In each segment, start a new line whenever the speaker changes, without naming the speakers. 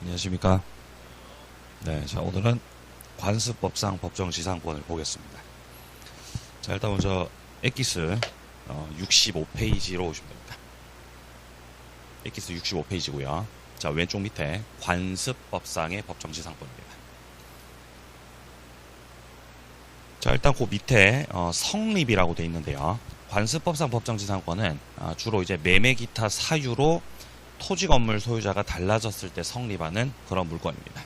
안녕하십니까. 네, 자, 오늘은 관습법상 법정지상권을 보겠습니다. 자, 일단 먼저 엑기스 65페이지로 오시면 됩니다. 엑기스 65페이지고요. 자, 왼쪽 밑에 관습법상의 법정지상권입니다. 자, 일단 그 밑에 성립이라고 되어 있는데요. 관습법상 법정지상권은 주로 이제 매매 기타 사유로 토지 건물 소유자가 달라졌을 때 성립하는 그런 물건입니다.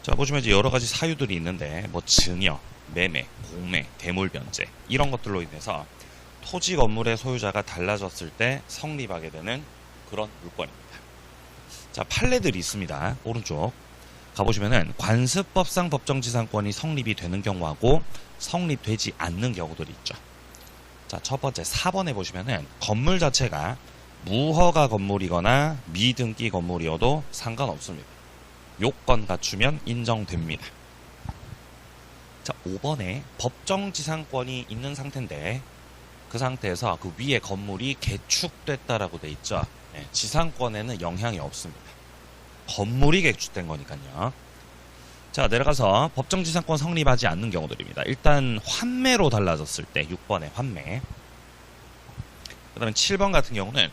자, 보시면 이제 여러 가지 사유들이 있는데, 뭐 증여, 매매, 공매, 대물 변제 이런 것들로 인해서 토지 건물의 소유자가 달라졌을 때 성립하게 되는 그런 물건입니다. 자, 판례들이 있습니다. 오른쪽 가보시면은 관습법상 법정지상권이 성립이 되는 경우하고 성립되지 않는 경우들이 있죠. 자, 첫 번째 4번에 보시면은 건물 자체가 무허가 건물이거나 미등기 건물이어도 상관없습니다. 요건 갖추면 인정됩니다. 자, 5번에 법정지상권이 있는 상태인데 그 상태에서 그 위에 건물이 개축됐다라고 돼 있죠. 네, 지상권에는 영향이 없습니다. 건물이 개축된 거니까요. 자, 내려가서 법정지상권 성립하지 않는 경우들입니다. 일단 환매로 달라졌을 때 6번에 환매. 그 다음에 7번 같은 경우는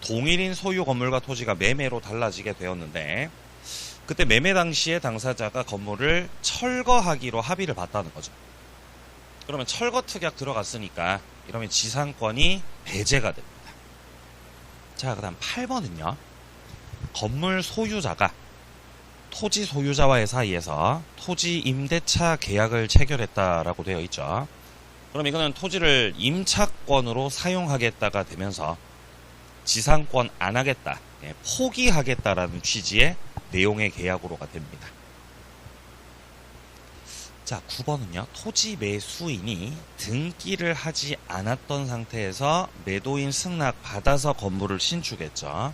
동일인 소유 건물과 토지가 매매로 달라지게 되었는데 그때 매매 당시에 당사자가 건물을 철거하기로 합의를 봤다는 거죠. 그러면 철거 특약 들어갔으니까 이러면 지상권이 배제가 됩니다. 자, 그 다음 8번은요. 건물 소유자가 토지 소유자와의 사이에서 토지 임대차 계약을 체결했다라고 되어 있죠. 그럼 이거는 토지를 임차권으로 사용하겠다가 되면서 지상권 안 하겠다, 포기하겠다라는 취지의 내용의 계약으로가 됩니다. 자, 9번은요. 토지 매수인이 등기를 하지 않았던 상태에서 매도인 승낙 받아서 건물을 신축했죠.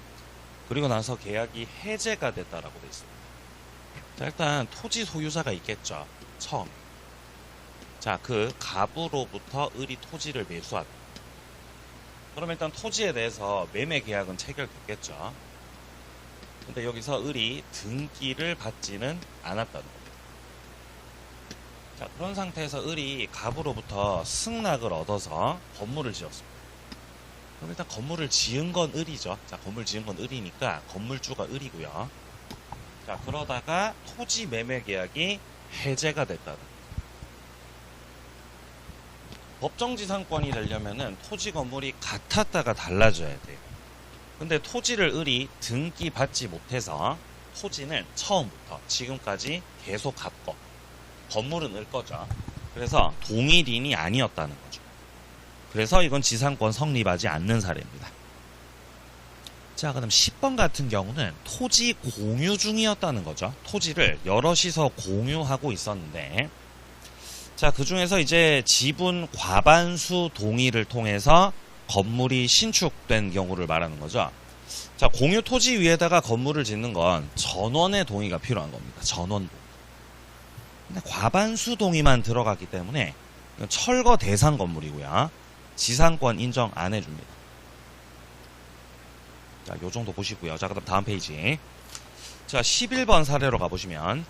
그리고 나서 계약이 해제가 됐다라고 되어 있습니다. 자, 일단 토지 소유자가 있겠죠. 처음. 자, 그 갑으로부터 을이 토지를 매수합니다. 그럼 일단 토지에 대해서 매매 계약은 체결됐겠죠. 근데 여기서 을이 등기를 받지는 않았다는 겁니다. 자, 그런 상태에서 을이 갑으로부터 승낙을 얻어서 건물을 지었습니다. 그럼 일단 건물을 지은 건 을이죠. 자, 건물 지은 건 을이니까 건물주가 을이고요. 자, 그러다가 토지 매매 계약이 해제가 됐다는 겁니다. 법정지상권이 되려면은 토지 건물이 같았다가 달라져야 돼요. 근데 토지를 을이 등기 받지 못해서 토지는 처음부터 지금까지 계속 갑거, 건물은 을 거죠. 그래서 동일인이 아니었다는 거죠. 그래서 이건 지상권 성립하지 않는 사례입니다. 자, 그럼 10번 같은 경우는 토지 공유 중이었다는 거죠. 토지를 여럿이서 공유하고 있었는데 자, 그 중에서 이제 지분 과반수 동의를 통해서 건물이 신축된 경우를 말하는 거죠. 자, 공유 토지 위에다가 건물을 짓는 건 전원의 동의가 필요한 겁니다. 전원 동의. 근데 과반수 동의만 들어갔기 때문에 철거 대상 건물이고요. 지상권 인정 안 해줍니다. 자, 요 정도 보시고요. 자, 그다음 다음 페이지. 자, 11번 사례로 가보시면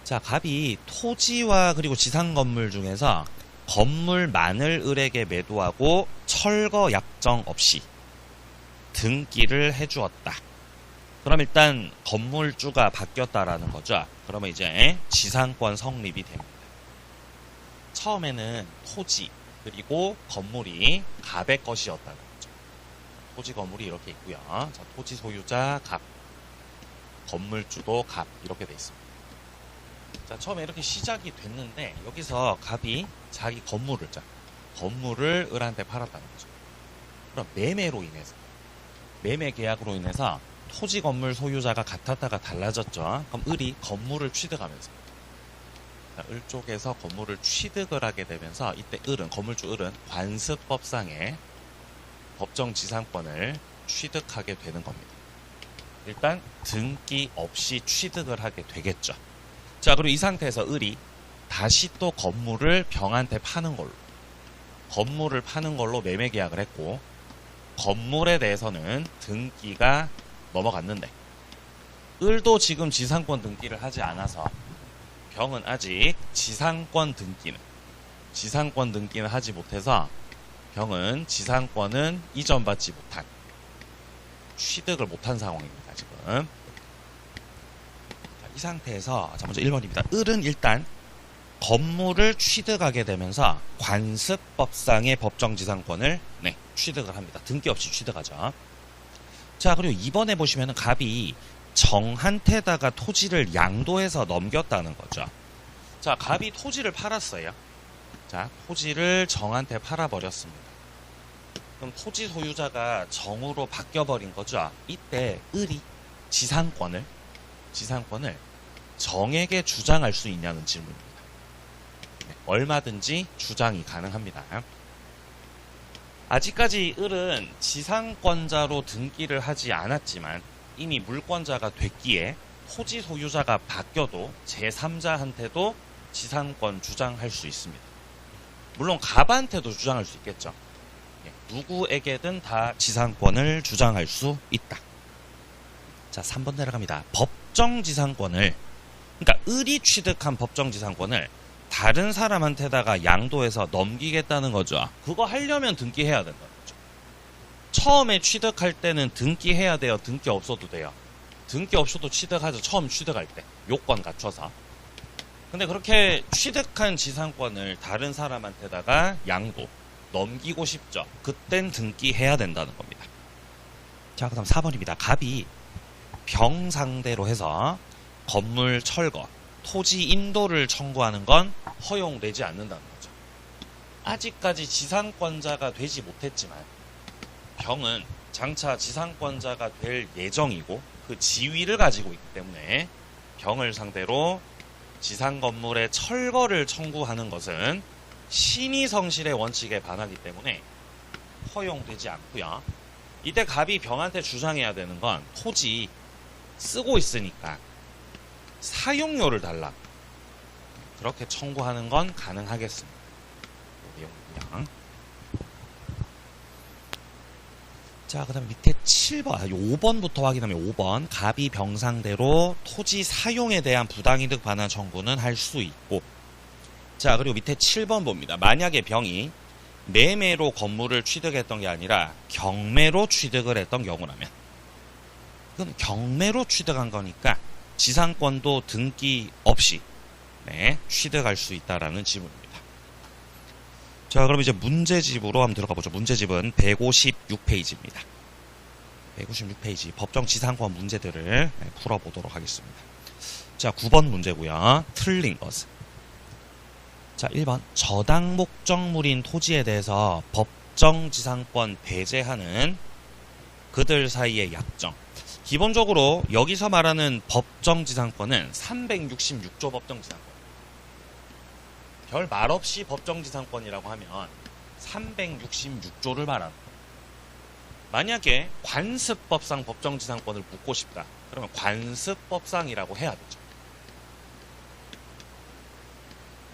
자, 갑이 토지와 그리고 지상 건물 중에서 건물만을 을에게 매도하고 철거 약정 없이 등기를 해주었다. 그럼 일단 건물주가 바뀌었다라는 거죠. 그러면 이제 지상권 성립이 됩니다. 처음에는 토지 그리고 건물이 갑의 것이었다는 거죠. 토지 건물이 이렇게 있고요. 자, 토지 소유자 갑, 건물주도 갑 이렇게 돼 있습니다. 자, 처음에 이렇게 시작이 됐는데 여기서 갑이 자기 건물을 을한테 팔았다는 거죠. 그럼 매매로 인해서 매매 계약으로 인해서 토지 건물 소유자가 같았다가 달라졌죠. 그럼 을이 건물을 취득하면서 자, 을 쪽에서 건물을 취득을 하게 되면서 이때 건물주 을은 관습법상의 법정지상권을 취득하게 되는 겁니다. 일단 등기 없이 취득을 하게 되겠죠. 자, 그리고 이 상태에서 을이 다시 또 건물을 병한테 파는 걸로 매매 계약을 했고 건물에 대해서는 등기가 넘어갔는데 을도 지금 지상권 등기를 하지 않아서 병은 아직 지상권 등기는 하지 못해서 병은 지상권은 이전받지 못한, 취득을 못한 상황입니다. 지금. 자, 이 상태에서 자, 먼저 1번입니다. 을은 일단 건물을 취득하게 되면서 관습법상의 법정지상권을 취득을 합니다. 등기 없이 취득하죠. 자, 그리고 2번에 보시면은 갑이 정한테다가 토지를 양도해서 넘겼다는 거죠. 자, 갑이 토지를 팔았어요. 자, 토지를 정한테 팔아버렸습니다. 그럼 토지 소유자가 정으로 바뀌어버린 거죠. 이때 을이 지상권을 정에게 주장할 수 있냐는 질문입니다. 얼마든지 주장이 가능합니다. 아직까지 을은 지상권자로 등기를 하지 않았지만 이미 물권자가 됐기에 토지 소유자가 바뀌어도 제3자한테도 지상권 주장할 수 있습니다. 물론 갑한테도 주장할 수 있겠죠. 누구에게든 다 지상권을 주장할 수 있다. 자, 3번 내려갑니다. 법정지상권을, 그러니까 을이 취득한 법정지상권을 다른 사람한테다가 양도해서 넘기겠다는 거죠. 그거 하려면 등기해야 된다는 거죠. 처음에 취득할 때는 등기해야 돼요? 등기 없어도 돼요? 등기 없어도 취득하죠. 처음 취득할 때 요건 갖춰서. 근데 그렇게 취득한 지상권을 다른 사람한테다가 양도 넘기고 싶죠. 그땐 등기해야 된다는 겁니다. 자, 그 다음 4번입니다. 갑이 병 상대로 해서 건물 철거, 토지 인도를 청구하는 건 허용되지 않는다는 거죠. 아직까지 지상권자가 되지 못했지만 병은 장차 지상권자가 될 예정이고 그 지위를 가지고 있기 때문에 병을 상대로 지상 건물의 철거를 청구하는 것은 신의성실의 원칙에 반하기 때문에 허용되지 않고요. 이때 갑이 병한테 주장해야 되는 건 토지 쓰고 있으니까 사용료를 달라. 그렇게 청구하는 건 가능하겠습니다. 내용이요. 자, 그 다음 밑에 7번, 5번부터 확인하면 5번. 갑이 병 상대로 토지 사용에 대한 부당이득 반환 청구는 할 수 있고. 자, 그리고 밑에 7번 봅니다. 만약에 병이 매매로 건물을 취득했던 게 아니라 경매로 취득을 했던 경우라면, 그건 경매로 취득한 거니까 지상권도 등기 없이 취득할 수 있다라는 지문입니다. 자, 그럼 이제 문제집으로 한번 들어가 보죠. 문제집은 156페이지입니다. 156페이지 법정 지상권 문제들을 풀어보도록 하겠습니다. 자, 9번 문제고요. 틀린 것은. 자, 1번 저당 목적물인 토지에 대해서 법정 지상권 배제하는 그들 사이의 약정. 기본적으로 여기서 말하는 법정지상권은 366조 법정지상권. 별 말 없이 법정지상권이라고 하면 366조를 말하는 거예요. 만약에 관습법상 법정지상권을 묻고 싶다. 그러면 관습법상이라고 해야 되죠.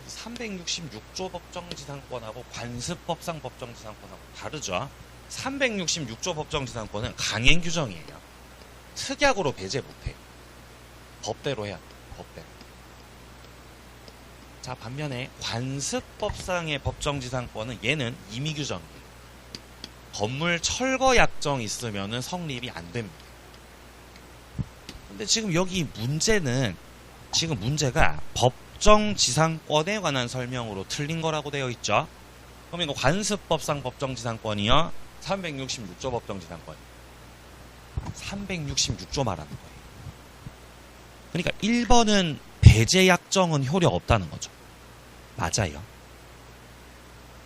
366조 법정지상권하고 관습법상 법정지상권하고 다르죠. 366조 법정지상권은 강행규정이에요. 특약으로 배제 못해. 법대로 해야 돼. 법대로. 자, 반면에 관습법상의 법정지상권은 얘는 임의규정이에요. 건물 철거 약정 있으면은 성립이 안 됩니다. 근데 지금 여기 문제는, 지금 문제가 법정지상권에 관한 설명으로 틀린 거라고 되어 있죠. 그럼 이거 관습법상 법정지상권이요? 366조 법정지상권. 366조 말하는 거예요. 그러니까 1번은 배제 약정은 효력 없다는 거죠. 맞아요.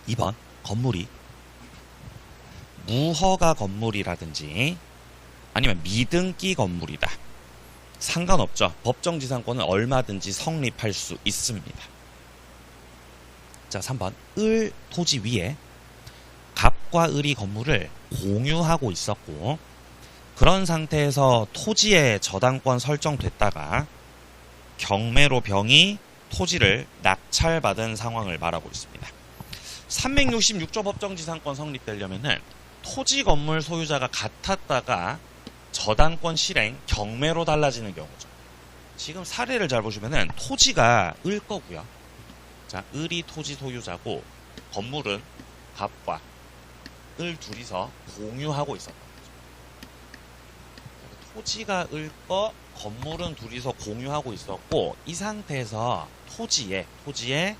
2번 건물이 무허가 건물이라든지 아니면 미등기 건물이다. 상관없죠. 법정지상권은 얼마든지 성립할 수 있습니다. 자, 3번 을 토지 위에 갑과 을이 건물을 공유하고 있었고 그런 상태에서 토지의 저당권 설정됐다가 경매로 병이 토지를 낙찰받은 상황을 말하고 있습니다. 366조 법정지상권 성립되려면은 토지 건물 소유자가 같았다가 저당권 실행 경매로 달라지는 경우죠. 지금 사례를 잘 보시면은 토지가 을 거고요. 자, 을이 토지 소유자고 건물은 갑과 을 둘이서 공유하고 있었던 거죠. 토지가 을 거, 건물은 둘이서 공유하고 있었고 이 상태에서 토지에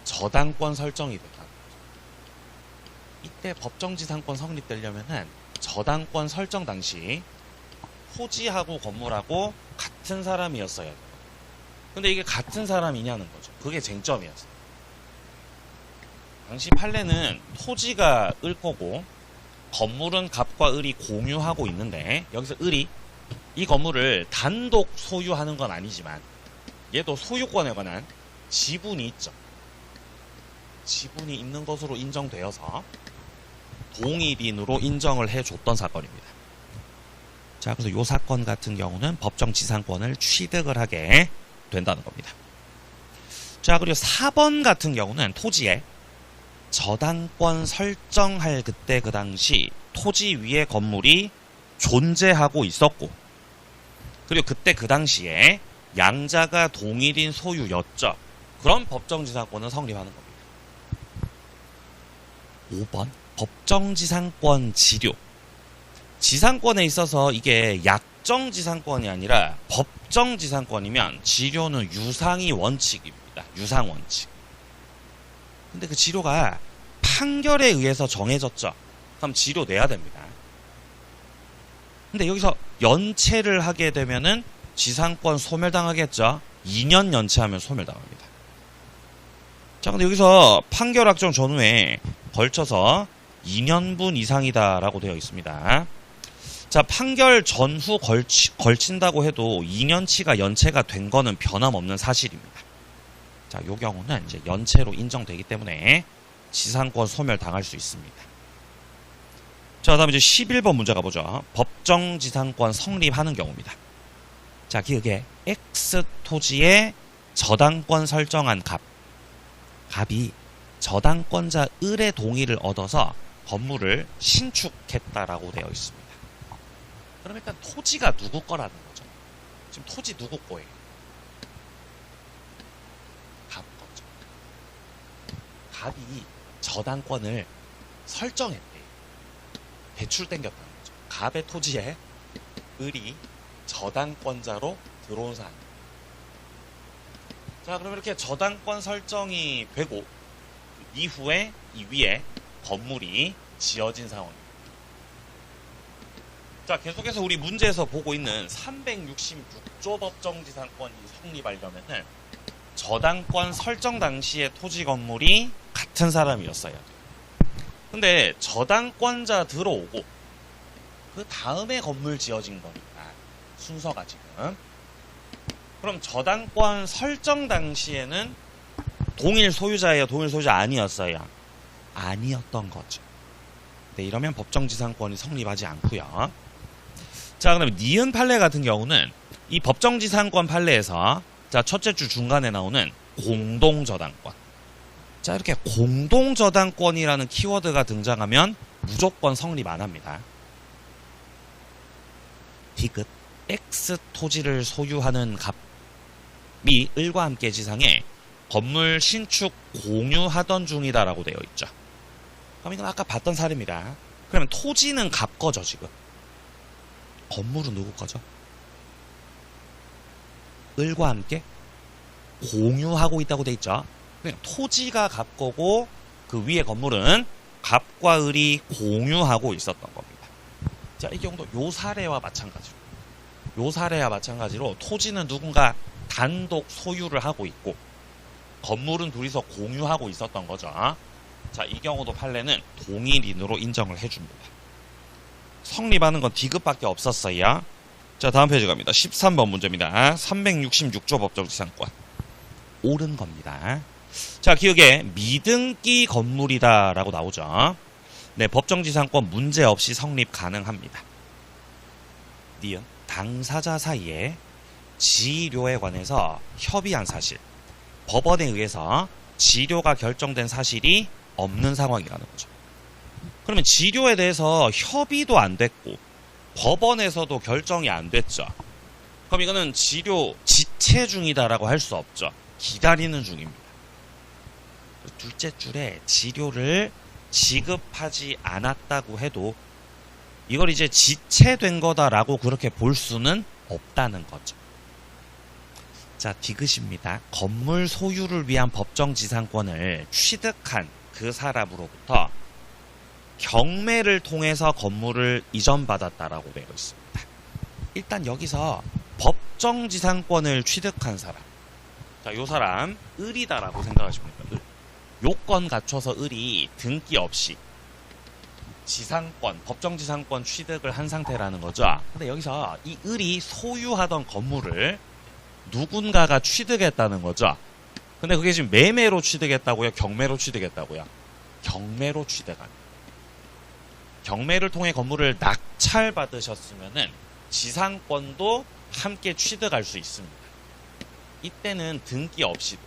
저당권 설정이 됐다. 이때 법정지상권 성립되려면은 저당권 설정 당시 토지하고 건물하고 같은 사람이었어야 돼요. 근데 이게 같은 사람이냐는 거죠. 그게 쟁점이었어요. 당시 판례는 토지가 을 거고 건물은 갑과 을이 공유하고 있는데 여기서 을이 이 건물을 단독 소유하는 건 아니지만 얘도 소유권에 관한 지분이 있죠. 지분이 있는 것으로 인정되어서 동일인으로 인정을 해줬던 사건입니다. 자, 그래서 이 사건 같은 경우는 법정지상권을 취득을 하게 된다는 겁니다. 자, 그리고 4번 같은 경우는 토지에 저당권 설정할 그때 그 당시 토지 위에 건물이 존재하고 있었고 그리고 그때 그 당시에 양자가 동일인 소유였죠. 그런 법정지상권은 성립하는 겁니다. 5번 법정지상권 지료. 지상권에 있어서 이게 약정지상권이 아니라 법정지상권이면 지료는 유상이 원칙입니다. 유상원칙. 근데 그 지료가 판결에 의해서 정해졌죠. 그럼 지료 내야 됩니다. 근데 여기서 연체를 하게 되면은 지상권 소멸당하겠죠. 2년 연체하면 소멸당합니다. 자, 근데 여기서 판결 확정 전후에 걸쳐서 2년분 이상이다라고 되어 있습니다. 자, 판결 전후 걸친다고 해도 2년치가 연체가 된 거는 변함없는 사실입니다. 자, 요 경우는 이제 연체로 인정되기 때문에 지상권 소멸 당할 수 있습니다. 자, 다음에 이제 11번 문제 가보죠. 법정지상권 성립하는 경우입니다. 자, 기억에 X 토지에 저당권 설정한 갑이 저당권자 을의 동의를 얻어서 건물을 신축했다라고 되어 있습니다. 그럼 일단 토지가 누구 거라는 거죠. 지금 토지 누구 거예요? 갑 거죠. 갑이 저당권을 설정했대요. 대출 땡겼다는 거죠. 갑의 토지에 을이 저당권자로 들어온 사람. 자, 그럼 이렇게 저당권 설정이 되고 이후에 이 위에 건물이 지어진 상황입니다. 자, 계속해서 우리 문제에서 보고 있는 366조 법정지상권이 성립하려면은 저당권 설정 당시의 토지 건물이 같은 사람이었어야 돼요. 근데 저당권자 들어오고 그 다음에 건물 지어진 거니까 순서가 지금. 그럼 저당권 설정 당시에는 동일 소유자예요? 동일 소유자 아니었어요? 아니었던 거죠. 네, 이러면 법정지상권이 성립하지 않고요. 자, 그럼 니은 판례 같은 경우는 이 법정지상권 판례에서 자, 첫째 줄 중간에 나오는 공동저당권. 자, 이렇게 공동저당권이라는 키워드가 등장하면 무조건 성립 안 합니다. 디귿 X 토지를 소유하는 갑이 을과 함께 지상에 건물 신축 공유하던 중이다라고 되어 있죠. 그럼 이건 아까 봤던 사례입니다. 그러면 토지는 갑 거죠, 지금. 건물은 누구 거죠? 을과 함께 공유하고 있다고 되어 있죠. 그냥 토지가 갑 거고 그 위에 건물은 갑과 을이 공유하고 있었던 겁니다. 자, 이 경우도 요 사례와 마찬가지로 토지는 누군가 단독 소유를 하고 있고 건물은 둘이서 공유하고 있었던 거죠. 자, 이 경우도 판례는 동일인으로 인정을 해줍니다. 성립하는 건 디귿밖에 없었어요. 자, 다음 페이지 갑니다. 13번 문제입니다. 366조 법정지상권. 옳은 겁니다. 자, 기억에 미등기 건물이다 라고 나오죠. 네, 법정지상권 문제없이 성립 가능합니다. 니은 당사자 사이에 지료에 관해서 협의한 사실, 법원에 의해서 지료가 결정된 사실이 없는 상황이라는 거죠. 그러면 지료에 대해서 협의도 안 됐고 법원에서도 결정이 안 됐죠. 그럼 이거는 지체 중이다라고 할 수 없죠. 기다리는 중입니다. 둘째 줄에 치료를 지급하지 않았다고 해도 이걸 이제 지체된 거다라고 그렇게 볼 수는 없다는 거죠. 자, 디귿입니다. 건물 소유를 위한 법정지상권을 취득한 그 사람으로부터 경매를 통해서 건물을 이전받았다라고 되어 있습니다. 일단 여기서 법정지상권을 취득한 사람. 자, 요 사람 을이다라고 생각하시면 됩니다. 을. 요건 갖춰서 을이 등기 없이 지상권, 법정지상권 취득을 한 상태라는 거죠. 근데 여기서 이 을이 소유하던 건물을 누군가가 취득했다는 거죠. 근데 그게 지금 매매로 취득했다고요? 경매로 취득했다고요? 경매로 취득한. 경매를 통해 건물을 낙찰받으셨으면은 지상권도 함께 취득할 수 있습니다. 이때는 등기 없이도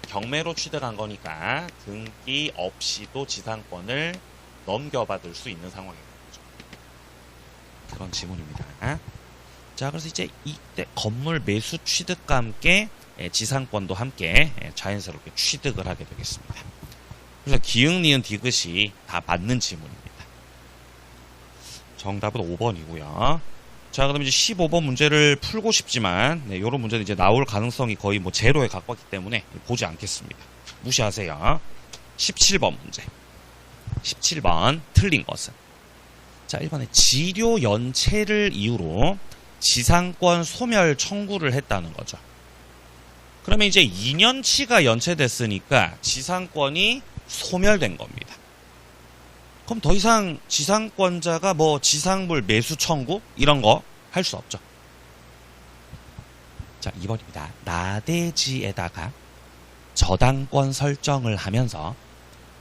경매로 취득한 거니까 등기 없이도 지상권을 넘겨받을 수 있는 상황인 거죠. 그런 지문입니다. 자, 그래서 이제 이때 건물 매수 취득과 함께 지상권도 함께 자연스럽게 취득을 하게 되겠습니다. 그래서 기흥, 니은, 디귿이 다 맞는 지문입니다. 정답은 5번이고요. 자, 그럼 이제 15번 문제를 풀고 싶지만 이런 문제는 이제 나올 가능성이 거의 뭐 제로에 가깝기 때문에 보지 않겠습니다. 무시하세요. 17번 문제. 17번 틀린 것은, 자, 1번에 지료 연체를 이유로 지상권 소멸 청구를 했다는 거죠. 그러면 이제 2년치가 연체됐으니까 지상권이 소멸된 겁니다. 그럼 더 이상 지상권자가 뭐 지상물 매수 청구 이런 거 할 수 없죠. 자, 2번입니다. 나대지에다가 저당권 설정을 하면서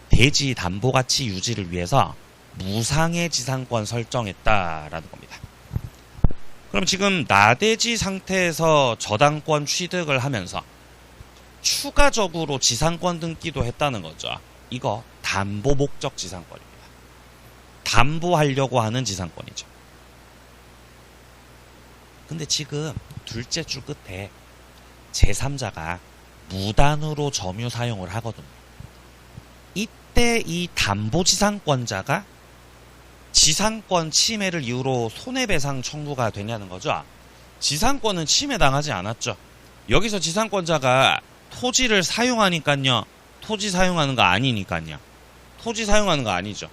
대지 담보가치 유지를 위해서 무상의 지상권 설정했다라는 겁니다. 그럼 지금 나대지 상태에서 저당권 취득을 하면서 추가적으로 지상권 등기도 했다는 거죠. 이거 담보 목적 지상권입니다. 담보하려고 하는 지상권이죠. 근데 지금 둘째 줄 끝에 제3자가 무단으로 점유 사용을 하거든요. 이때 이 담보지상권자가 지상권 침해를 이유로 손해배상 청구가 되냐는 거죠. 지상권은 침해당하지 않았죠. 여기서 지상권자가 토지를 사용하니까요. 토지 사용하는 거 아니니까요. 토지 사용하는 거 아니죠.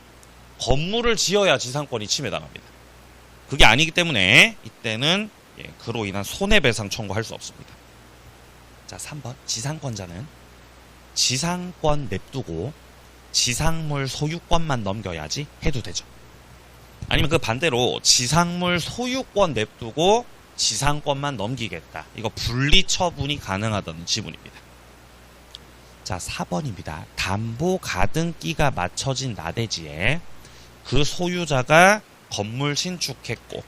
건물을 지어야 지상권이 침해당합니다. 그게 아니기 때문에 이때는 그로 인한 손해배상 청구할 수 없습니다. 자, 3번. 지상권자는 지상권 냅두고 지상물 소유권만 넘겨야지 해도 되죠. 아니면 그 반대로 지상물 소유권 냅두고 지상권만 넘기겠다. 이거 분리 처분이 가능하다는 지문입니다. 자, 4번입니다. 담보 가등기가 맞춰진 나대지에 그 소유자가 건물 신축했고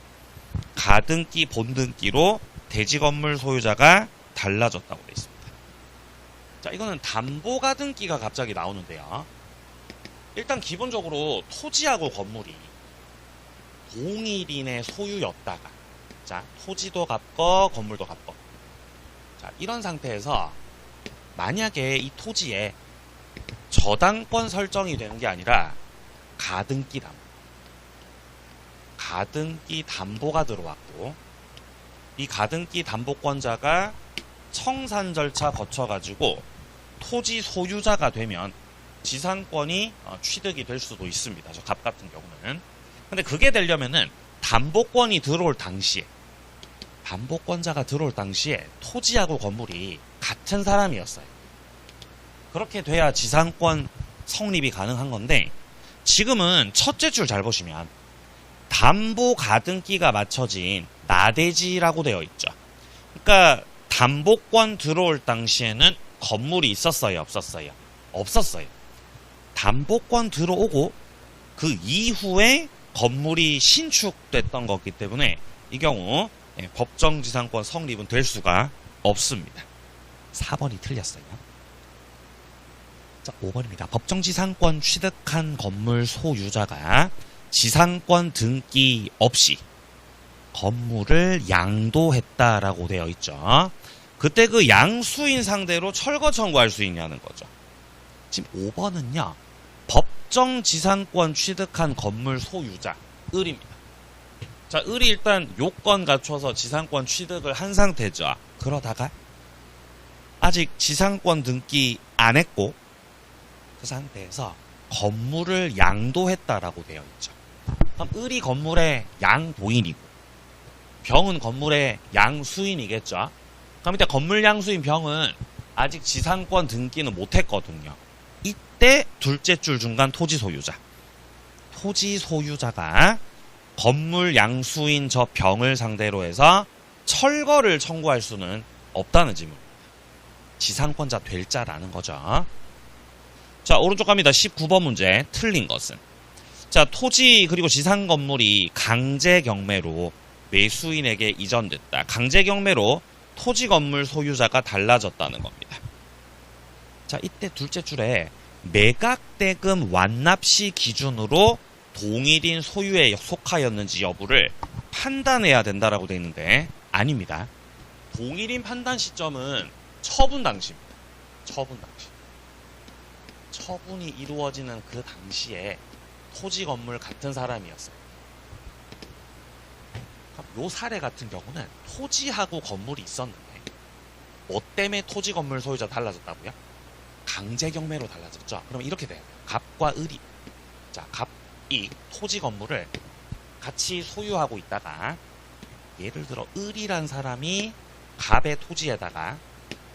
가등기 본등기로 대지 건물 소유자가 달라졌다고 되어 있습니다. 자, 이거는 담보 가등기가 갑자기 나오는데요. 일단 기본적으로 토지하고 건물이 동일인의 소유였다가, 자, 토지도 갚고 건물도 갚고, 자, 이런 상태에서 만약에 이 토지에 저당권 설정이 되는 게 아니라 가등기 담보가 들어왔고, 이 가등기 담보권자가 청산 절차 거쳐가지고 토지 소유자가 되면 지상권이 취득이 될 수도 있습니다. 저 갑 같은 경우는. 근데 그게 되려면은 담보권이 들어올 당시에, 담보권자가 들어올 당시에 토지하고 건물이 같은 사람이었어요. 그렇게 돼야 지상권 성립이 가능한 건데, 지금은 첫째 줄 잘 보시면 담보 가등기가 맞춰진 나대지라고 되어 있죠. 그러니까 담보권 들어올 당시에는 건물이 있었어요, 없었어요? 없었어요. 담보권 들어오고 그 이후에 건물이 신축됐던 거기 때문에 이 경우 법정지상권 성립은 될 수가 없습니다. 4번이 틀렸어요. 자, 5번입니다. 법정지상권 취득한 건물 소유자가 지상권 등기 없이 건물을 양도했다라고 되어 있죠. 그때 그 양수인 상대로 철거 청구할 수 있냐는 거죠. 지금 5번은요. 법정 지상권 취득한 건물 소유자 을입니다. 자, 을이 일단 요건 갖춰서 지상권 취득을 한 상태죠. 그러다가 아직 지상권 등기 안 했고 그 상태에서 건물을 양도했다라고 되어 있죠. 그럼 을이 건물의 양도인이고 병은 건물의 양수인이겠죠. 그럼 이때 건물 양수인 병은 아직 지상권 등기는 못했거든요. 이때 둘째 줄 중간 토지 소유자. 토지 소유자가 건물 양수인 저 병을 상대로 해서 철거를 청구할 수는 없다는 질문. 지상권자 될 자라는 거죠. 자, 오른쪽 갑니다. 19번 문제. 틀린 것은. 자, 토지 그리고 지상 건물이 강제 경매로 매수인에게 이전됐다. 강제 경매로 토지 건물 소유자가 달라졌다는 겁니다. 자, 이때 둘째 줄에 매각대금 완납시 기준으로 동일인 소유에 속하였는지 여부를 판단해야 된다라고 되어 있는데 아닙니다. 동일인 판단 시점은 처분 당시입니다. 처분 당시. 처분이 이루어지는 그 당시에 토지 건물 같은 사람이었어요. 요 사례 같은 경우는 토지하고 건물이 있었는데 뭐 때문에 토지 건물 소유자 달라졌다고요? 강제 경매로 달라졌죠. 그럼 이렇게 돼요. 갑과 을이. 자, 갑이 토지 건물을 같이 소유하고 있다가 예를 들어 을이란 사람이 갑의 토지에다가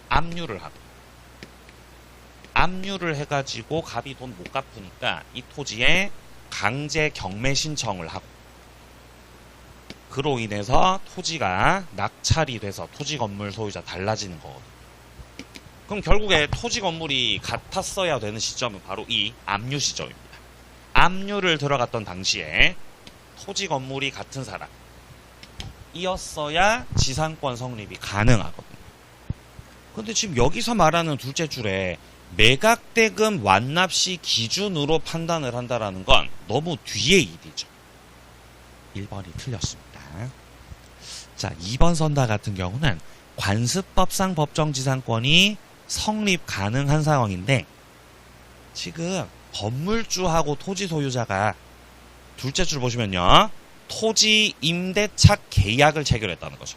압류를 하고 압류를 해가지고 갑이 돈 못 갚으니까 이 토지에 강제 경매 신청을 하고 그로 인해서 토지가 낙찰이 돼서 토지 건물 소유자 달라지는 거거든요. 그럼 결국에 토지 건물이 같았어야 되는 시점은 바로 이 압류 시점입니다. 압류를 들어갔던 당시에 토지 건물이 같은 사람 이었어야 지상권 성립이 가능하거든요. 근데 지금 여기서 말하는 둘째 줄에 매각대금 완납시 기준으로 판단을 한다라는 건 너무 뒤의 일이죠. 1번이 틀렸습니다. 자, 2번 선다 같은 경우는 관습법상 법정지상권이 성립 가능한 상황인데 지금 건물주하고 토지 소유자가 둘째 줄 보시면요. 토지 임대차 계약을 체결했다는 거죠.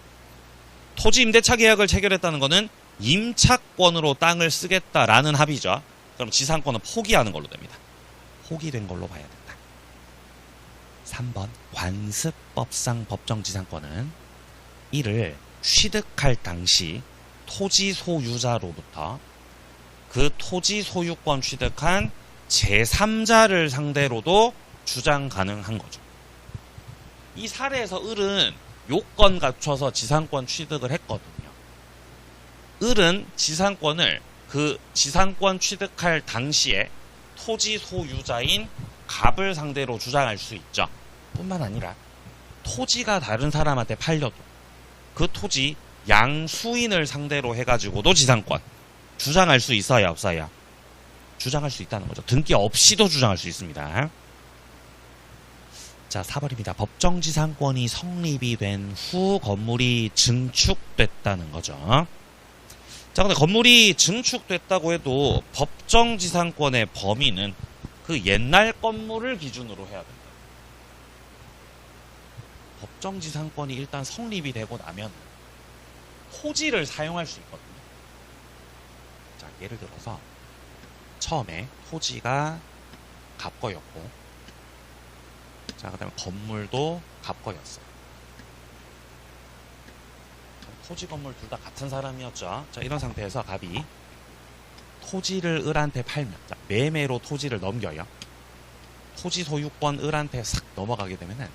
토지 임대차 계약을 체결했다는 거는 임차권으로 땅을 쓰겠다라는 합의죠. 그럼 지상권은 포기하는 걸로 됩니다. 포기된 걸로 봐야 된다. 3번 관습법상 법정지상권은 이를 취득할 당시 토지 소유자로부터 그 토지 소유권 취득한 제3자를 상대로도 주장 가능한 거죠. 이 사례에서 을은 요건 갖춰서 지상권 취득을 했거든요. 을은 지상권을 그 지상권 취득할 당시에 토지 소유자인 갑을 상대로 주장할 수 있죠. 뿐만 아니라 토지가 다른 사람한테 팔려도 그 토지 양수인을 상대로 해가지고도 지상권 주장할 수 있어야 없어야? 주장할 수 있다는 거죠. 등기 없이도 주장할 수 있습니다. 자, 4번입니다. 법정지상권이 성립이 된 후 건물이 증축됐다는 거죠. 자, 근데 건물이 증축됐다고 해도 법정지상권의 범위는 그 옛날 건물을 기준으로 해야 된다. 법정지상권이 일단 성립이 되고 나면 토지를 사용할 수 있거든요. 자, 예를 들어서 처음에 토지가 갑거였고 자, 그 다음에 건물도 갑거였어요. 토지 건물 둘 다 같은 사람이었죠. 자, 이런 상태에서 갑이 토지를 을한테 팔면 자, 매매로 토지를 넘겨요. 토지 소유권 을한테 싹 넘어가게 되면은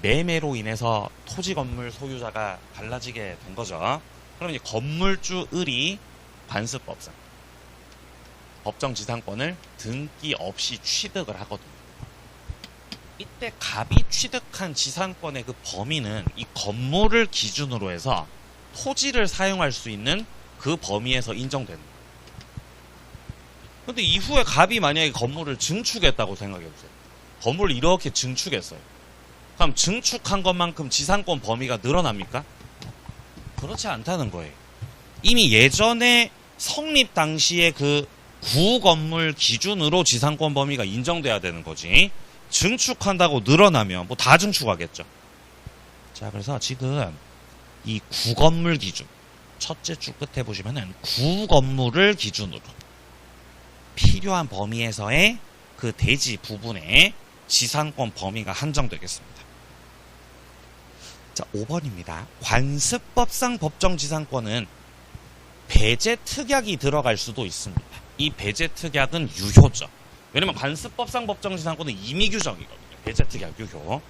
매매로 인해서 토지 건물 소유자가 달라지게 된 거죠. 그럼 이제 건물주 을이 관습법상 법정지상권을 등기 없이 취득을 하거든요. 이때 갑이 취득한 지상권의 그 범위는 이 건물을 기준으로 해서 토지를 사용할 수 있는 그 범위에서 인정되는 거예요. 근데 이후에 갑이 만약에 건물을 증축했다고 생각해보세요. 건물을 이렇게 증축했어요. 그럼 증축한 것만큼 지상권 범위가 늘어납니까? 그렇지 않다는 거예요. 이미 예전에 성립 당시에 그 구건물 기준으로 지상권 범위가 인정돼야 되는 거지. 증축한다고 늘어나면 뭐 다 증축하겠죠. 자, 그래서 지금 이 구건물 기준 첫째 줄 끝에 보시면은 구건물을 기준으로 필요한 범위에서의 그 대지 부분에 지상권 범위가 한정되겠습니다. 자, 5번입니다. 관습법상 법정 지상권은 배제 특약이 들어갈 수도 있습니다. 이 배제 특약은 유효죠. 왜냐면 관습법상 법정 지상권은 임의 규정이거든요. 배제 특약 유효.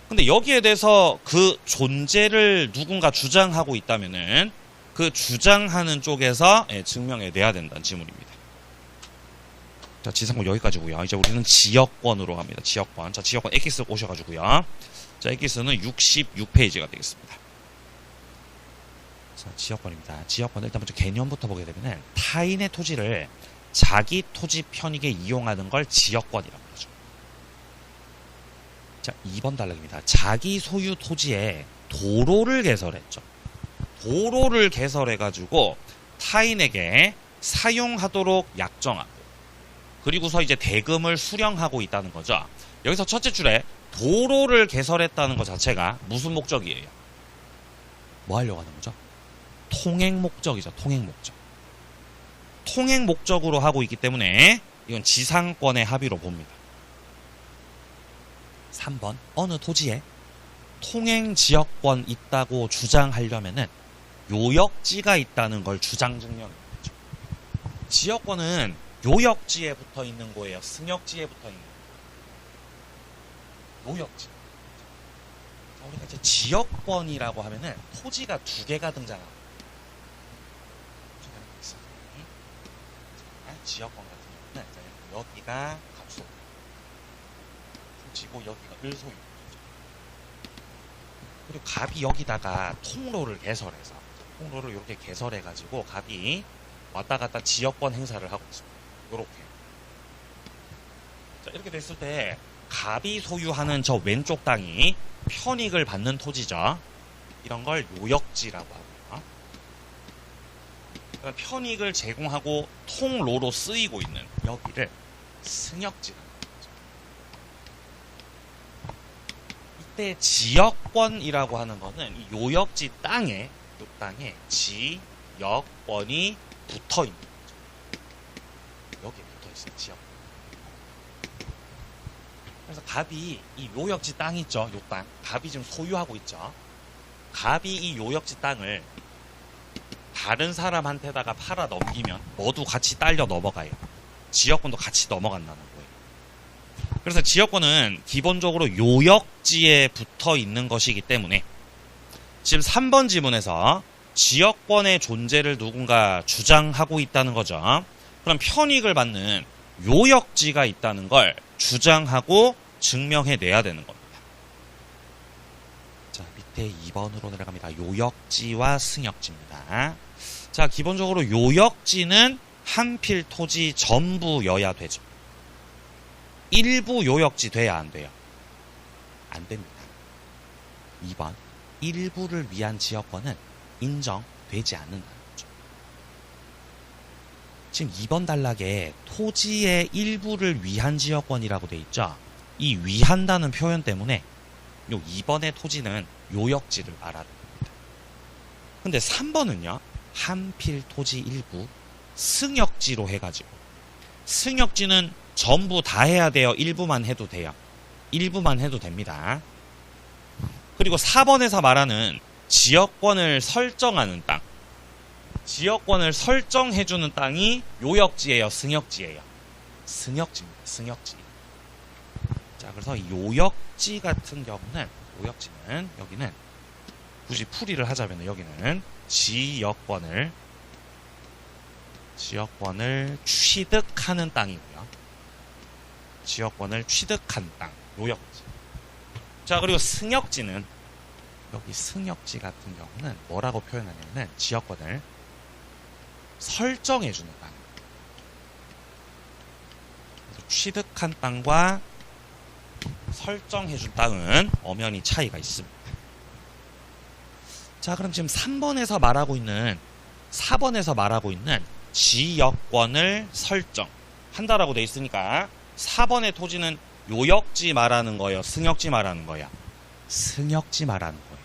근데 여기에 대해서 그 존재를 누군가 주장하고 있다면은 그 주장하는 쪽에서 증명해 내야 된다는 지문입니다. 자, 지상권 여기까지고요. 이제 우리는 지역권으로 갑니다. 지역권. 자, 지역권 엑기스 오셔가지고요. 자, 엑기스는 66페이지가 되겠습니다. 자, 지역권입니다. 지역권 일단 먼저 개념부터 보게 되면은 타인의 토지를 자기 토지 편익에 이용하는 걸 지역권이라고 하죠. 자, 2번 단락입니다. 자기 소유 토지에 도로를 개설했죠. 도로를 개설해가지고 타인에게 사용하도록 약정하고 그리고서 이제 대금을 수령하고 있다는 거죠. 여기서 첫째 줄에 도로를 개설했다는 것 자체가 무슨 목적이에요? 뭐 하려고 하는 거죠? 통행 목적이죠. 통행 목적. 통행 목적으로 하고 있기 때문에 이건 지상권의 합의로 봅니다. 3번 어느 토지에 통행지역권 있다고 주장하려면은 요역지가 있다는 걸 주장 증명해야 되죠. 지역권은 요역지에 붙어 있는 거예요. 승역지에 붙어 있는 거예요. 요역지. 우리가 이제 지역권이라고 하면은 토지가 두 개가 등장합니다. 지역권 같은 경우는 여기가 갑소 토지고 여기가 을소유. 그리고 갑이 여기다가 통로를 개설해서 통로를 이렇게 개설해가지고 갑이 왔다 갔다 지역권 행사를 하고 있습니다. 요렇게. 자, 이렇게 됐을 때 갑이 소유하는 저 왼쪽 땅이 편익을 받는 토지죠. 이런 걸 요역지라고 하고요. 그러니까 편익을 제공하고 통로로 쓰이고 있는 여기를 승역지라고 하죠. 이때 지역권이라고 하는 거는 이 요역지 땅에 요 땅에 지역권이 붙어 있는 거죠. 여기에 붙어 있어요. 지역권. 그래서 갑이 이 요역지 땅 있죠. 요 땅. 갑이 지금 소유하고 있죠. 갑이 이 요역지 땅을 다른 사람한테다가 팔아 넘기면 모두 같이 딸려 넘어가요. 지역권도 같이 넘어간다는 거예요. 그래서 지역권은 기본적으로 요역지에 붙어 있는 것이기 때문에 지금 3번 지문에서 지역권의 존재를 누군가 주장하고 있다는 거죠. 그럼 편익을 받는 요역지가 있다는 걸 주장하고 증명해내야 되는 겁니다. 자, 밑에 2번으로 내려갑니다. 요역지와 승역지입니다. 자, 기본적으로 요역지는 한 필 토지 전부여야 되죠. 일부 요역지 돼야 안 돼요? 안 됩니다. 2번 일부를 위한 지역권은 인정되지 않는다는 거죠. 지금 2번 단락에 토지의 일부를 위한 지역권이라고 돼 있죠. 이 위한다는 표현 때문에 요 2번의 토지는 요역지를 말하는 겁니다. 근데 3번은요. 한 필 토지 일부 승역지로 해가지고 승역지는 전부 다 해야 돼요? 일부만 해도 돼요? 일부만 해도 됩니다. 그리고 4번에서 말하는 지역권을 설정하는 땅 지역권을 설정해주는 땅이 요역지예요? 승역지예요? 승역지입니다. 승역지. 자, 그래서 요역지 같은 경우는 요역지는 여기는 굳이 풀이를 하자면 여기는 지역권을 취득하는 땅이고요. 지역권을 취득한 땅, 요역지. 자, 그리고 승역지는 여기 승역지 같은 경우는 뭐라고 표현하냐면 지역권을 설정해주는 땅. 그래서 취득한 땅과 설정해준 땅은 엄연히 차이가 있습니다. 자, 그럼 지금 3번에서 말하고 있는 4번에서 말하고 있는 지역권을 설정한다라고 돼 있으니까 4번의 토지는 요역지 말하는 거예요? 승역지 말하는 거야? 승역지 말하는 거예요.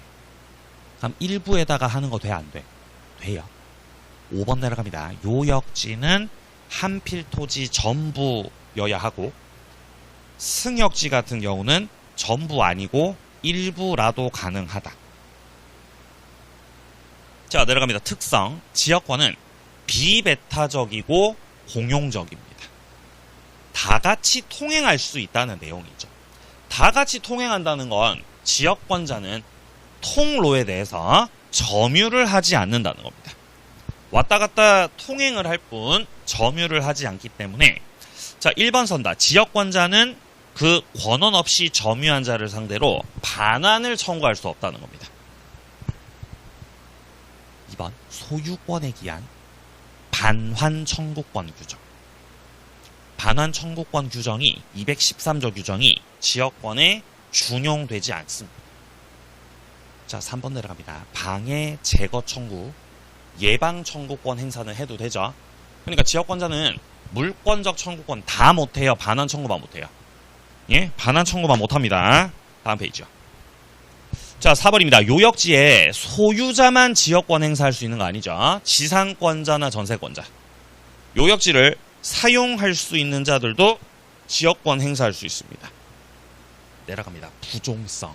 그럼 일부에다가 하는 거 돼? 안 돼? 돼요. 5번 내려갑니다. 요역지는 한 필 토지 전부여야 하고 승역지 같은 경우는 전부 아니고 일부라도 가능하다. 자, 내려갑니다. 특성. 지역권은 비배타적이고 공용적입니다. 다 같이 통행할 수 있다는 내용이죠. 다 같이 통행한다는 건 지역권자는 통로에 대해서 점유를 하지 않는다는 겁니다. 왔다 갔다 통행을 할 뿐 점유를 하지 않기 때문에 자, 1번 선다. 지역권자는 그 권한 없이 점유한 자를 상대로 반환을 청구할 수 없다는 겁니다. 2번 소유권에 기한 반환 청구권 규정. 반환 청구권 규정이 213조 규정이 지역권에 준용되지 않습니다. 자, 3번 내려갑니다. 방해 제거 청구, 예방 청구권 행사는 해도 되죠. 그러니까 지역권자는 물권적 청구권 다 못해요. 반환 청구만 못해요. 예, 반환 청구만 못합니다. 다음 페이지요. 자, 4번입니다. 요역지에 소유자만 지역권 행사할 수 있는 거 아니죠. 지상권자나 전세권자. 요역지를 사용할 수 있는 자들도 지역권 행사할 수 있습니다. 내려갑니다. 부종성.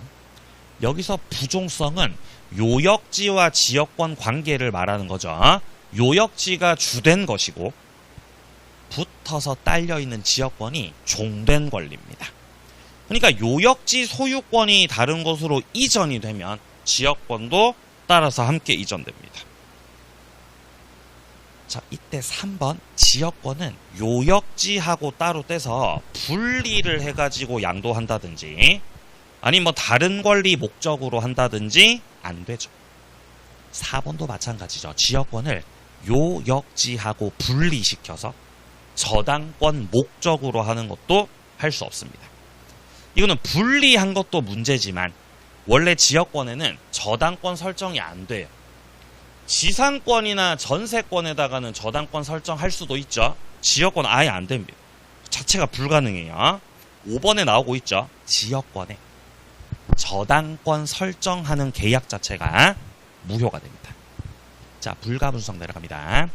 여기서 부종성은 요역지와 지역권 관계를 말하는 거죠. 요역지가 주된 것이고 붙어서 딸려있는 지역권이 종된 권리입니다. 그러니까 요역지 소유권이 다른 곳으로 이전이 되면 지역권도 따라서 함께 이전됩니다. 자, 이때 3번 지역권은 요역지하고 따로 떼서 분리를 해가지고 양도한다든지 아니면 뭐 다른 권리 목적으로 한다든지 안 되죠. 4번도 마찬가지죠. 지역권을 요역지하고 분리시켜서 저당권 목적으로 하는 것도 할 수 없습니다. 이거는 분리한 것도 문제지만 원래 지역권에는 저당권 설정이 안 돼요. 지상권이나 전세권에다가는 저당권 설정할 수도 있죠. 지역권 아예 안 됩니다. 자체가 불가능해요. 5번에 나오고 있죠. 지역권에 저당권 설정하는 계약 자체가 무효가 됩니다. 자, 불가분성 내려갑니다.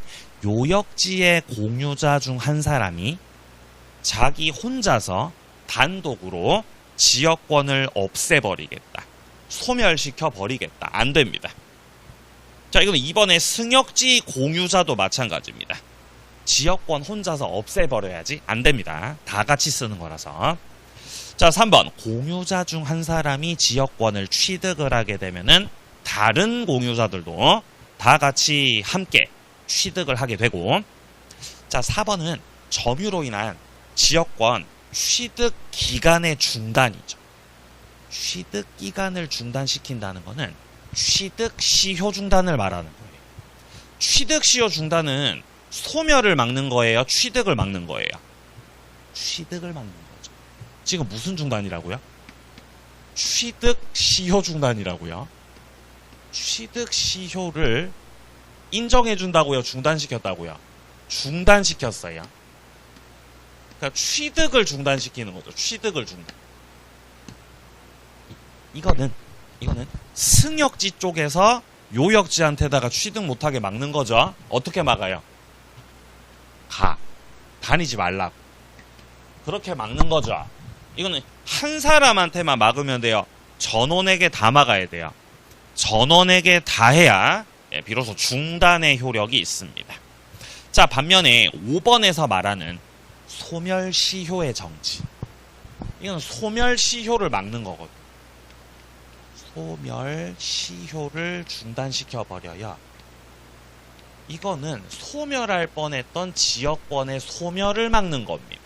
요역지의 공유자 중 한 사람이 자기 혼자서 단독으로 지역권을 없애버리겠다. 소멸시켜 버리겠다. 안 됩니다. 자, 이거는 이번에 승역지 공유자도 마찬가지입니다. 지역권 혼자서 없애버려야지 안 됩니다. 다 같이 쓰는 거라서. 자, 3번 공유자 중 한 사람이 지역권을 취득을 하게 되면은 다른 공유자들도 다 같이 함께 취득을 하게 되고, 자, 4번은 점유로 인한 지역권 취득 기간의 중단이죠. 취득 기간을 중단시킨다는 것은 취득 시효 중단을 말하는 거예요. 취득 시효 중단은 소멸을 막는 거예요? 취득을 막는 거예요? 취득을 막는 거죠. 지금 무슨 중단이라고요? 취득 시효 중단이라고요. 취득 시효를 인정해준다고요? 중단시켰다고요? 중단시켰어요. 그러니까 취득을 중단시키는 거죠. 취득을 중단. 이거는 승역지 쪽에서 요역지한테다가 취득 못하게 막는 거죠. 어떻게 막아요? 다니지 말라고. 그렇게 막는 거죠. 이거는 한 사람한테만 막으면 돼요. 전원에게 다 막아야 돼요. 전원에게 다 해야 비로소 중단의 효력이 있습니다. 자, 반면에 5번에서 말하는 소멸시효의 정지. 이건 소멸시효를 막는 거거든요. 소멸시효를 중단시켜버려야 이거는 소멸할 뻔했던 지역권의 소멸을 막는 겁니다.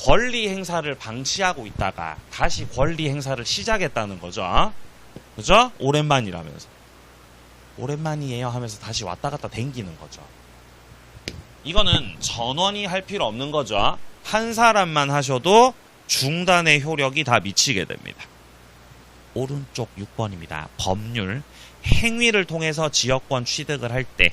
권리 행사를 방치하고 있다가 다시 권리 행사를 시작했다는 거죠. 그죠? 오랜만이라면서. 오랜만이에요 하면서 다시 왔다 갔다 댕기는 거죠. 이거는 전원이 할 필요 없는 거죠. 한 사람만 하셔도 중단의 효력이 다 미치게 됩니다. 오른쪽 6번입니다. 법률. 행위를 통해서 지역권 취득을 할 때,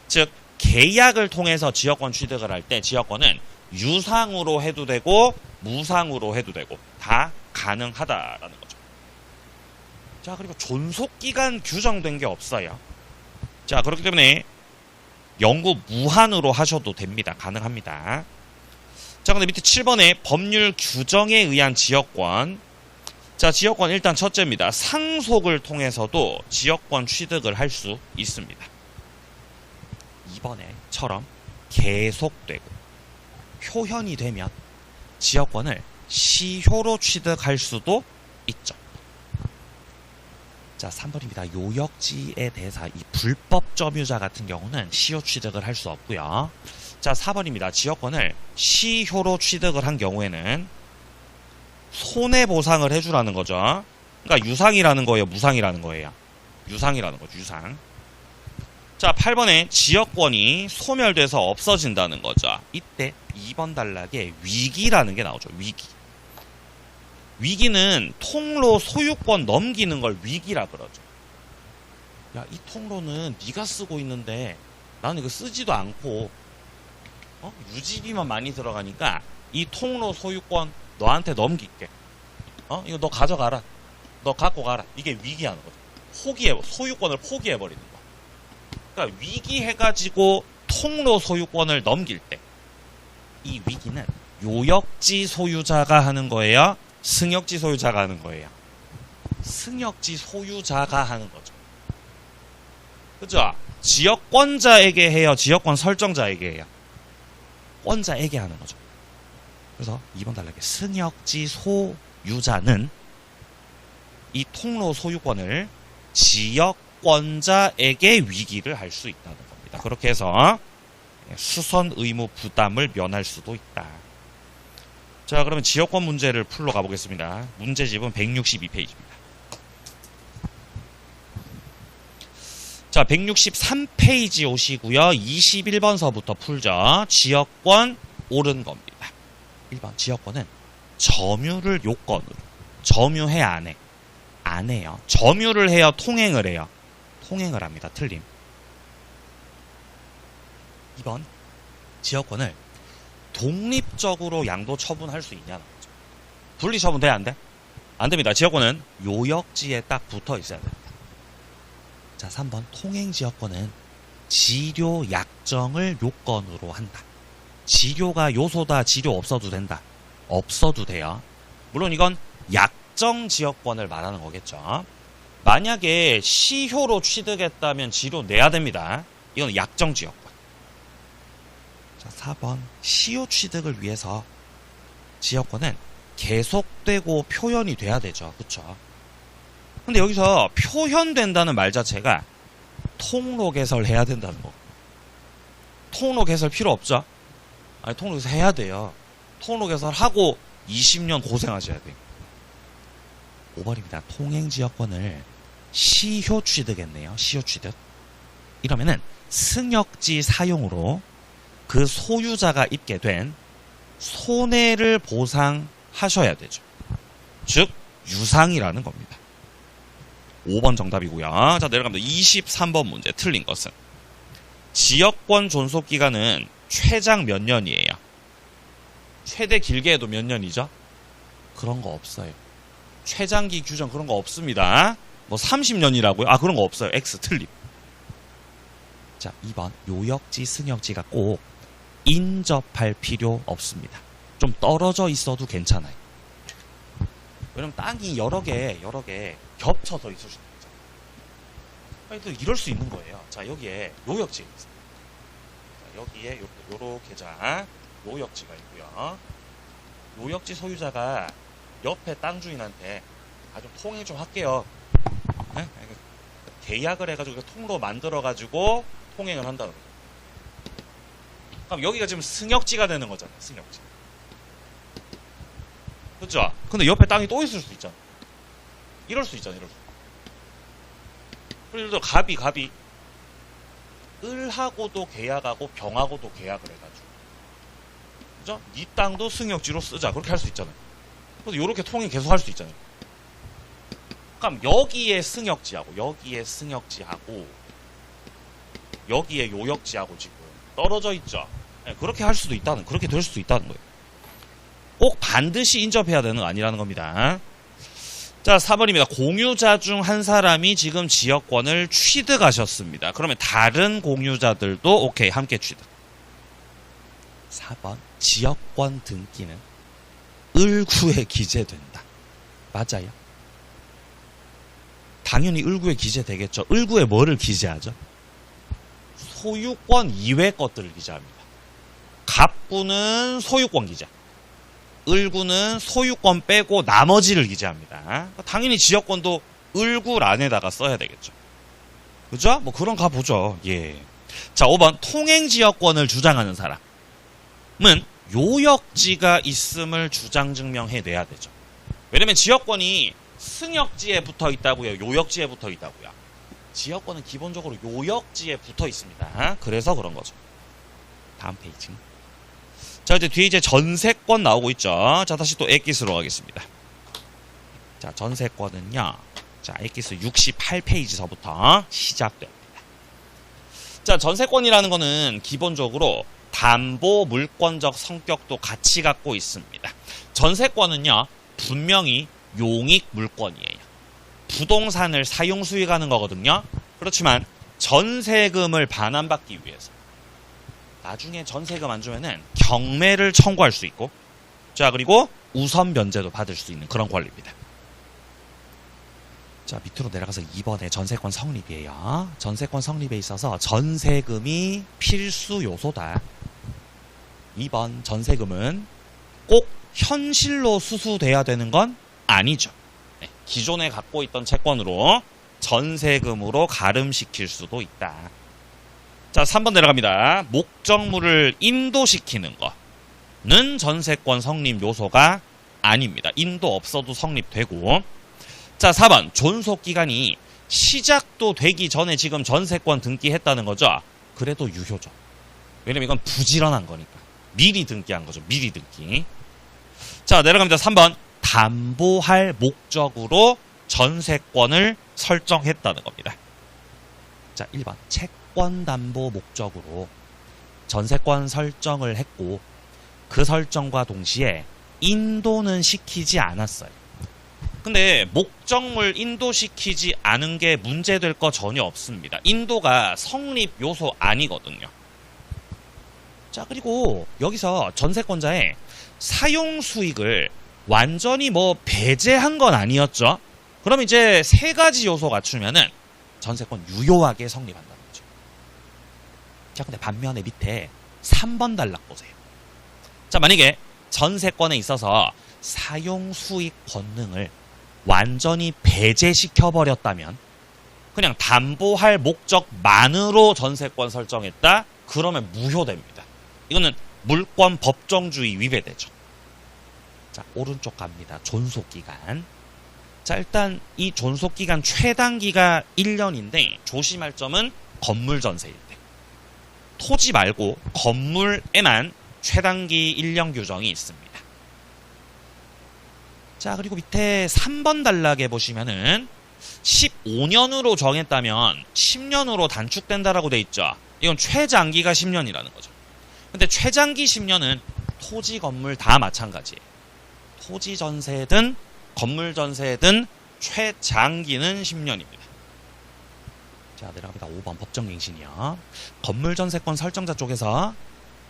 즉 계약을 통해서 지역권 취득을 할 때 지역권은 유상으로 해도 되고 무상으로 해도 되고 다 가능하다라는 거죠. 자, 그리고 존속기간 규정된 게 없어요. 자, 그렇기 때문에 영구 무한으로 하셔도 됩니다. 가능합니다. 자, 근데 밑에 7번에 법률 규정에 의한 지역권. 자, 지역권 일단 첫째입니다. 상속을 통해서도 지역권 취득을 할 수 있습니다. 2번에처럼 계속되고 표현이 되면 지역권을 시효로 취득할 수도 있죠. 자, 3번입니다. 요역지에 대해서 이 불법 점유자 같은 경우는 시효 취득을 할 수 없고요. 자, 4번입니다. 지역권을 시효로 취득을 한 경우에는 손해보상을 해주라는 거죠. 그러니까 유상이라는 거예요, 무상이라는 거예요? 유상이라는 거죠, 유상. 자, 8번에 지역권이 소멸돼서 없어진다는 거죠. 이때 2번 단락에 위기라는 게 나오죠. 위기. 위기는 통로 소유권 넘기는 걸 위기라 그러죠. 야, 이 통로는 네가 쓰고 있는데 나는 이거 쓰지도 않고 유지비만 많이 들어가니까 이 통로 소유권 너한테 넘길게. 이거 너 가져가라. 너 갖고 가라. 이게 위기하는 거죠. 소유권을 포기해버리는 거. 그러니까 위기해가지고 통로 소유권을 넘길 때 이 위기는 요역지 소유자가 하는 거예요? 승역지 소유자가 하는 거예요? 승역지 소유자가 하는 거죠. 그죠? 지역권자에게 해요? 지역권 설정자에게 해요? 권자에게 하는 거죠. 그래서 2번 단락에 승역지 소유자는 이 통로 소유권을 지역권자에게 위기를 할 수 있다는 겁니다. 그렇게 해서 수선 의무 부담을 면할 수도 있다. 자, 그러면 지역권 문제를 풀러 가보겠습니다. 문제집은 162페이지입니다. 자, 163페이지 오시고요. 21번서부터 풀죠. 지역권 옳은 겁니다. 1번 지역권은 점유를 요건으로. 점유해 안 해? 안 해요. 점유를 해요? 통행을 해요? 통행을 합니다. 틀림. 2번 지역권을 독립적으로 양도 처분할 수 있냐는 거죠. 분리 처분 돼? 안 돼? 안 됩니다. 지역권은 요역지에 딱 붙어 있어야 됩니다. 자, 3번 통행지역권은 지료 약정을 요건으로 한다. 지료가 요소다. 지료 없어도 된다. 없어도 돼요. 물론 이건 약정지역권을 말하는 거겠죠. 만약에 시효로 취득했다면 지료 내야 됩니다. 이건 약정지역권. 자, 4번 시효 취득을 위해서 지역권은 계속되고 표현이 돼야 되죠. 그쵸? 근데 여기서 표현된다는 말 자체가 통로 개설해야 된다는 거. 통로 개설 필요 없죠? 아니, 통로 개설 해야 돼요. 통로 개설하고 20년 고생하셔야 돼요. 5번입니다. 통행지역권을 시효 취득했네요. 시효 취득. 이러면은 승역지 사용으로 그 소유자가 입게 된 손해를 보상하셔야 되죠. 즉 유상이라는 겁니다. 5번 정답이고요. 자, 내려갑니다. 23번 문제 틀린 것은 지역권 존속기간은 최장 몇 년이에요? 최대 길게 해도 몇 년이죠? 그런 거 없어요. 최장기 규정 그런 거 없습니다. 뭐 30년이라고요? 아, 그런 거 없어요. X 틀림. 자, 2번 요역지 승역지가 꼭 인접할 필요 없습니다. 좀 떨어져 있어도 괜찮아요. 왜냐면 땅이 여러 개 겹쳐서 있을 수도 있잖아요. 또 이럴 수 있는 거예요. 자, 여기에 요역지가 있어요. 자, 여기에 요렇게 자 요역지가 있고요. 요역지 소유자가 옆에 땅 주인한테 좀 통행 좀 할게요. 네? 계약을 해가지고 통로 만들어가지고 통행을 한다는 거예요. 그럼 여기가 지금 승역지가 되는 거잖아요. 승역지. 그렇죠? 근데 옆에 땅이 또 있을 수 있잖아. 이럴 수 있잖아. 이럴 수. 예를 들어 갑이 을하고도 계약하고 병하고도 계약을 해가지고, 그죠? 네 땅도 승역지로 쓰자. 그렇게 할 수 있잖아요. 그래서 요렇게 통행 계속 할 수 있잖아요. 그럼 여기에 승역지하고 여기에 승역지하고 여기에 요역지하고 지금 떨어져 있죠. 네, 그렇게 할 수도 있다는, 그렇게 될 수도 있다는 거예요. 꼭 반드시 인접해야 되는 거 아니라는 겁니다. 자, 4번입니다. 공유자 중 한 사람이 지금 지역권을 취득하셨습니다. 그러면 다른 공유자들도 오케이, 함께 취득. 4번, 지역권 등기는 을구에 기재된다. 맞아요? 당연히 을구에 기재되겠죠. 을구에 뭐를 기재하죠? 소유권 이외 것들을 기재합니다. 갑구는 소유권 기재, 을구는 소유권 빼고 나머지를 기재합니다. 당연히 지역권도 을구란에다가 써야 되겠죠. 그죠? 뭐 그런 가 보죠. 예. 자, 5번 통행지역권을 주장하는 사람은 요역지가 있음을 주장 증명해내야 되죠. 왜냐면 지역권이 승역지에 붙어 있다고요, 요역지에 붙어 있다고요? 지역권은 기본적으로 요역지에 붙어 있습니다. 그래서 그런 거죠. 다음 페이지. 자, 이제 뒤에 이제 전세권 나오고 있죠. 자, 다시 또 엑기스로 가겠습니다. 자, 전세권은요. 자, 엑기스 68페이지서부터 시작됩니다. 자, 전세권이라는 거는 기본적으로 담보 물권적 성격도 같이 갖고 있습니다. 전세권은요, 분명히 용익 물권이에요. 부동산을 사용 수익하는 거거든요. 그렇지만 전세금을 반환받기 위해서 나중에 전세금 안 주면은 경매를 청구할 수 있고, 자, 그리고 우선 변제도 받을 수 있는 그런 권리입니다. 자, 밑으로 내려가서 2번에 전세권 성립이에요. 전세권 성립에 있어서 전세금이 필수 요소다. 2번, 전세금은 꼭 현실로 수수돼야 되는 건 아니죠. 네, 기존에 갖고 있던 채권으로 전세금으로 가름시킬 수도 있다. 자, 3번 내려갑니다. 목적물을 인도시키는 거는 전세권 성립 요소가 아닙니다. 인도 없어도 성립되고. 자, 4번 존속기간이 시작도 되기 전에 지금 전세권 등기했다는 거죠. 그래도 유효죠. 왜냐면 이건 부지런한 거니까. 미리 등기한 거죠. 미리 등기. 자, 내려갑니다. 3번 담보할 목적으로 전세권을 설정했다는 겁니다. 자, 1번 채권 담보 목적으로 전세권 설정을 했고, 그 설정과 동시에 인도는 시키지 않았어요. 근데 목적물 인도시키지 않은 게 문제될 거 전혀 없습니다. 인도가 성립 요소 아니거든요. 자, 그리고 여기서 전세권자의 사용 수익을 완전히 뭐 배제한 건 아니었죠. 그럼 이제 세 가지 요소 갖추면은 전세권 유효하게 성립한다는 거죠. 자, 근데 반면에 밑에 3번 단락 보세요. 자, 만약에 전세권에 있어서 사용 수익 권능을 완전히 배제시켜 버렸다면, 그냥 담보할 목적만으로 전세권 설정했다? 그러면 무효됩니다. 이거는 물권 법정주의 위배되죠. 자, 오른쪽 갑니다. 존속기간. 자, 일단 이 존속기간 최단기가 1년인데 조심할 점은 건물 전세일 때. 토지 말고 건물에만 최단기 1년 규정이 있습니다. 자, 그리고 밑에 3번 단락에 보시면은 15년으로 정했다면 10년으로 단축된다라고 돼 있죠. 이건 최장기가 10년이라는 거죠. 근데 최장기 10년은 토지 건물 다 마찬가지예요. 토지 전세든 건물 전세든 최장기는 10년입니다. 자, 내려갑니다. 5번 법정갱신이요. 건물 전세권 설정자 쪽에서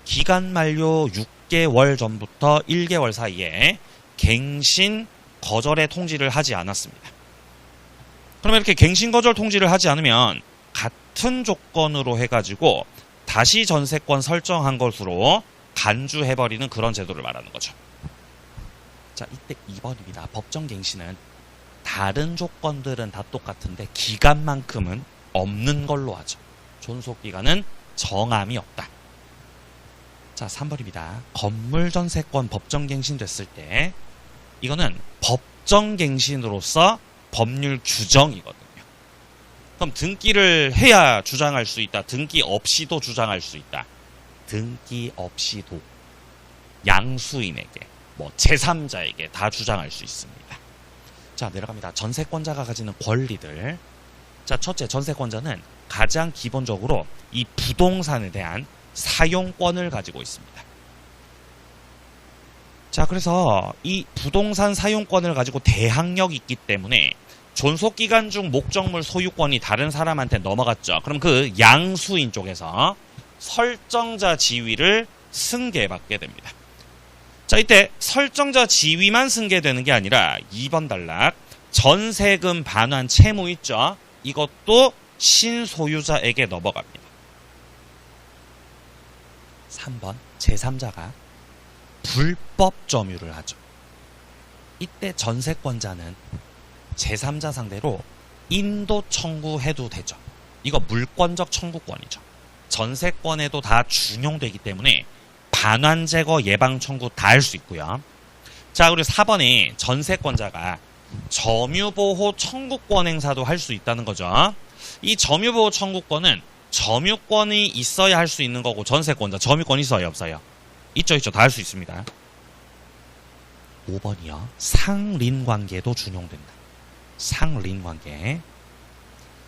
기간 만료 6개월 전부터 1개월 사이에 갱신 거절의 통지를 하지 않았습니다. 그러면 이렇게 갱신 거절 통지를 하지 않으면 같은 조건으로 해가지고 다시 전세권 설정한 것으로 간주해버리는 그런 제도를 말하는 거죠. 자, 이때 2번입니다. 법정갱신은 다른 조건들은 다 똑같은데 기간만큼은 없는 걸로 하죠. 존속기간은 정함이 없다. 자, 3번입니다. 건물 전세권 법정갱신 됐을 때 이거는 법정갱신으로서 법률 규정이거든요. 그럼 등기를 해야 주장할 수 있다. 등기 없이도 주장할 수 있다. 등기 없이도 양수인에게 뭐 제3자에게 다 주장할 수 있습니다. 자, 내려갑니다. 전세권자가 가지는 권리들. 자, 첫째, 전세권자는 가장 기본적으로 이 부동산에 대한 사용권을 가지고 있습니다. 자, 그래서 이 부동산 사용권을 가지고 대항력이 있기 때문에 존속기간 중 목적물 소유권이 다른 사람한테 넘어갔죠. 그럼 그 양수인 쪽에서 설정자 지위를 승계받게 됩니다. 자, 이때 설정자 지위만 승계되는 게 아니라 2번 단락 전세금 반환 채무 있죠. 이것도 신소유자에게 넘어갑니다. 3번 제3자가 불법 점유를 하죠. 이때 전세권자는 제3자 상대로 인도 청구해도 되죠. 이거 물권적 청구권이죠. 전세권에도 다 준용되기 때문에 반환 제거 예방 청구 다 할 수 있고요. 자, 그리고 4번에 전세권자가 점유보호 청구권 행사도 할 수 있다는 거죠. 이 점유보호 청구권은 점유권이 있어야 할 수 있는 거고 전세권자 점유권 있어요, 없어요? 있죠. 다 할 수 있습니다. 5번이요. 상린관계도 준용된다. 상린관계.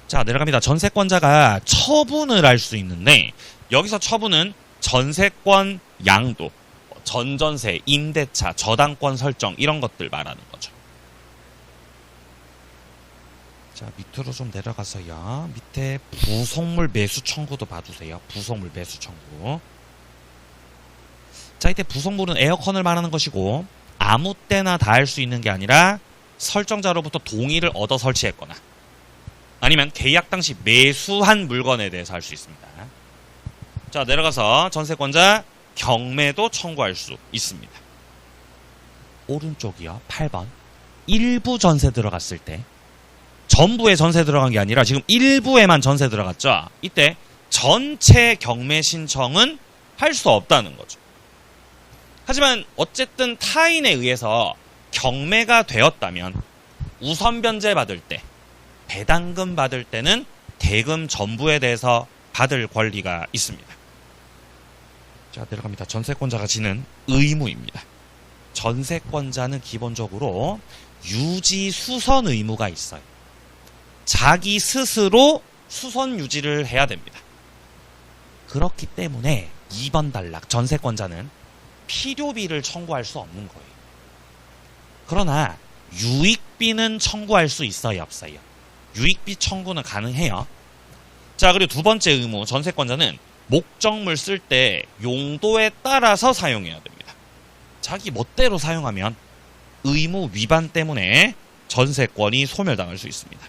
자, 내려갑니다. 전세권자가 처분을 할 수 있는데 여기서 처분은 전세권 양도, 전전세, 임대차, 저당권 설정 이런 것들 말하는 거죠. 자, 밑으로 좀 내려가서요. 밑에 부속물 매수 청구도 봐주세요. 부속물 매수 청구. 자, 이때 부속물은 에어컨을 말하는 것이고 아무 때나 다 할 수 있는 게 아니라 설정자로부터 동의를 얻어 설치했거나 아니면 계약 당시 매수한 물건에 대해서 할 수 있습니다. 자, 내려가서 전세권자 경매도 청구할 수 있습니다. 오른쪽이요. 8번. 일부 전세 들어갔을 때 전부에 전세 들어간 게 아니라 지금 일부에만 전세 들어갔죠. 이때 전체 경매 신청은 할 수 없다는 거죠. 하지만 어쨌든 타인에 의해서 경매가 되었다면 우선 변제 받을 때, 배당금 받을 때는 대금 전부에 대해서 받을 권리가 있습니다. 자, 내려갑니다. 전세권자가 지는 의무입니다. 전세권자는 기본적으로 유지 수선 의무가 있어요. 자기 스스로 수선 유지를 해야 됩니다. 그렇기 때문에 2번 단락 전세권자는 필요비를 청구할 수 없는 거예요. 그러나 유익비는 청구할 수 있어요, 없어요? 유익비 청구는 가능해요. 자, 그리고 두 번째 의무, 전세권자는 목적물 쓸 때 용도에 따라서 사용해야 됩니다. 자기 멋대로 사용하면 의무 위반 때문에 전세권이 소멸당할 수 있습니다.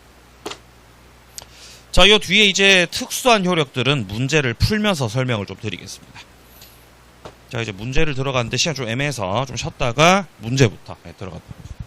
자, 이 뒤에 이제 특수한 효력들은 문제를 풀면서 설명을 좀 드리겠습니다. 자, 이제 문제를 들어가는데 시간 좀 애매해서 좀 쉬었다가 문제부터 들어가도록 하겠습니다.